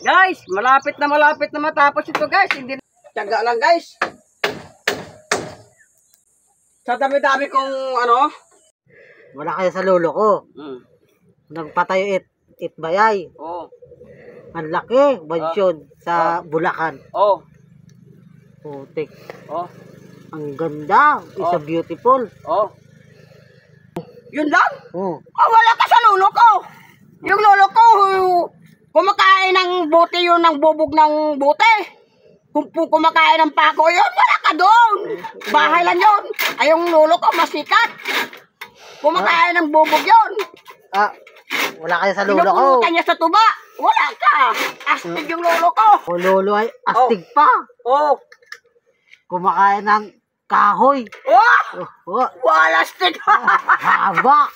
Guys, malapit na matapos ito guys. Hindi na. Tiyaga lang guys. Sa dami-dami kong ano. Wala kayo sa lolo ko. Nagpatayo itbayay. Oh. Ang laki, bansyon sa Bulacan. Oh. Putik. Oh. Ang ganda. Isa beautiful. Oh. Yun lang? Oh. Wala ka sa lolo ko. Yung lolo ko, kumakain ng bote yun, ng bubog ng bote. Kung kumakain ng pako yun, wala ka doon. Bahay lang yun. Ay, yung lolo ko, masikat. Kumakain ng bubog yun. Wala kayo sa lolo ko. Pinupulutan niya sa tuba. Wala ka. Astig yung lolo ko. O lolo ay astig pa. Oh. Kumakain ng kahoy. Wala astig. Haba.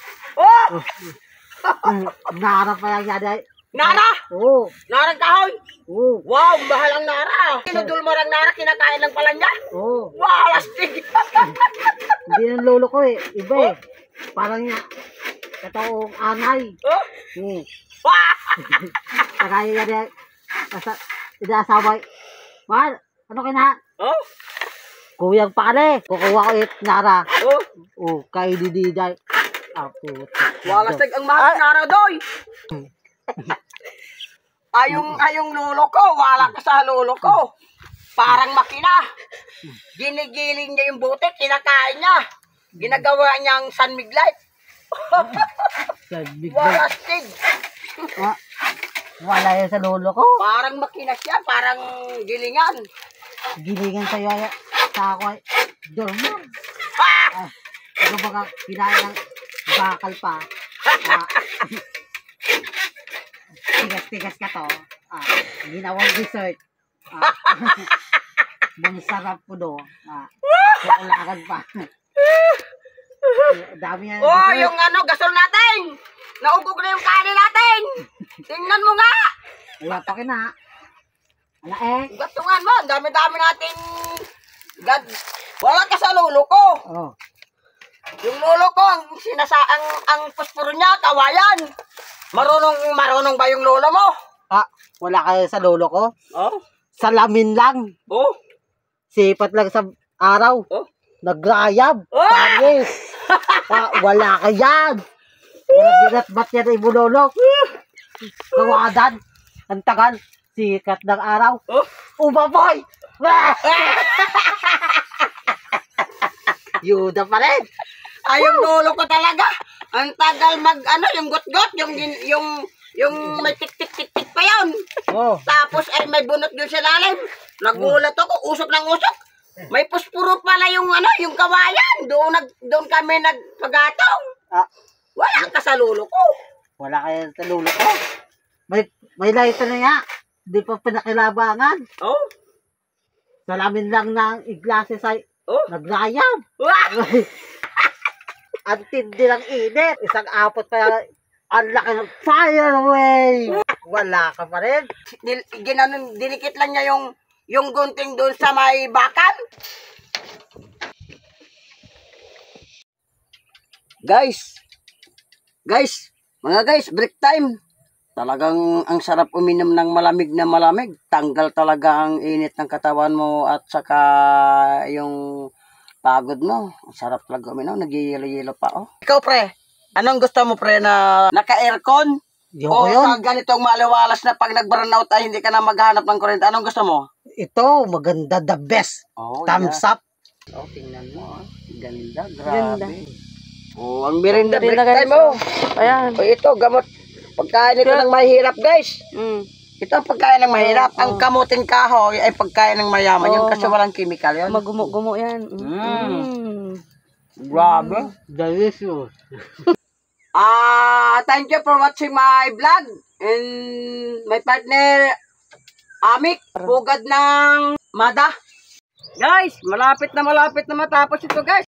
Nara pa lang yan ay. Nara? Oo. Narang kahoy? Oo. Wow, bahalang nara. Kinudulmarang nara, kinakain lang pala niya. Oo. Wow, astig. Hindi ng lolo ko eh. Iba eh. Parang niya. Katoong anay. Kagaya yan eh. Inaasaway. Mahal, ano kina? Kuyang pare. Kukuha ko nara. Kainididay. Wala astig ang mahal nara doy. Ayong lolo ko, wala ka sa lolo ko. Parang makina. Ginigiling niya yung bote, kinakain niya. Ginagawa niyang sunmiglight. Wala astig. Wala yan sa lolo ko. Parang makina siya, parang gilingan. Gilingan sa'yo sa ako ay dormon. Ito baka kinain ng bakal pa. Tigas-tigas ka to. Ginawang dessert. Masarap po do. Kukulakan pa. Dami yan. Yung ano, gasol natin. Naubog na yung kanin natin. Tingnan mo nga. Wala pa kina. Wala eh. Gatungan mo, dami-dami natin. Wala ka sa lolo ko. Yung lolo ko, ang posporo niya, kawayan. Marunong ba yung lolo mo? Wala kayo sa lolo ko? Salamin lang. Sipat lang sa araw. Nagrayab. Paris. Wala ka yan. Wala binat-bat yan ay bulolok. Kawadan. Ang tagal. Sikat ng araw. Umaboy. Yuda pa rin. Ay, yung lolo ko talaga. Ang tagal yung got-got, yung may tik-tik-tik-tik pa yun. Tapos ay may bunot yun sa lalim. Nagulat ako, usok ng usok. May puspuro pala yung yung kawayan. Doon kami nagpagatong. Wala ka sa lolo ko. Wala kayo sa lolo ko. May lighter na nga. Hindi pa pinakilabangan. Salamin lang ng iglases ay nagrayab. Ang tindi ng init. Isang apot pa ang laki ng fire away. Wala ka pa rin. Dinikit lang niya yung gunting doon sa may bakal. Guys, mga guys, break time. Talagang ang sarap uminom ng malamig na malamig. Tanggal talaga ang init ng katawan mo at saka yung pagod mo. Ang sarap talaga uminom. Nag-yelo-yelo pa. Ikaw pre, anong gusto mo pre na naka-aircon? O sa ganitong maliwalas na pag nag-burnout ay hindi ka na maghanap ng kuryente. Anong gusto mo? Ito, maganda, the best. Thumbs up. Tingnan mo. Ganda, grabe. Ang merinda break time mo. Ayan. Ito, gamot. Pagkain ito ng mahirap guys. Ito ang pagkain ng mahirap. Ang kamuting kahoy ay pagkain ng mayaman. Yun kasi walang chemical yun. Magumo-gumo yan. Grabe. Delicious. Thank you for watching my vlog. And my partner, Amik, pugad ng Mada. Guys, malapit na matapos ito guys.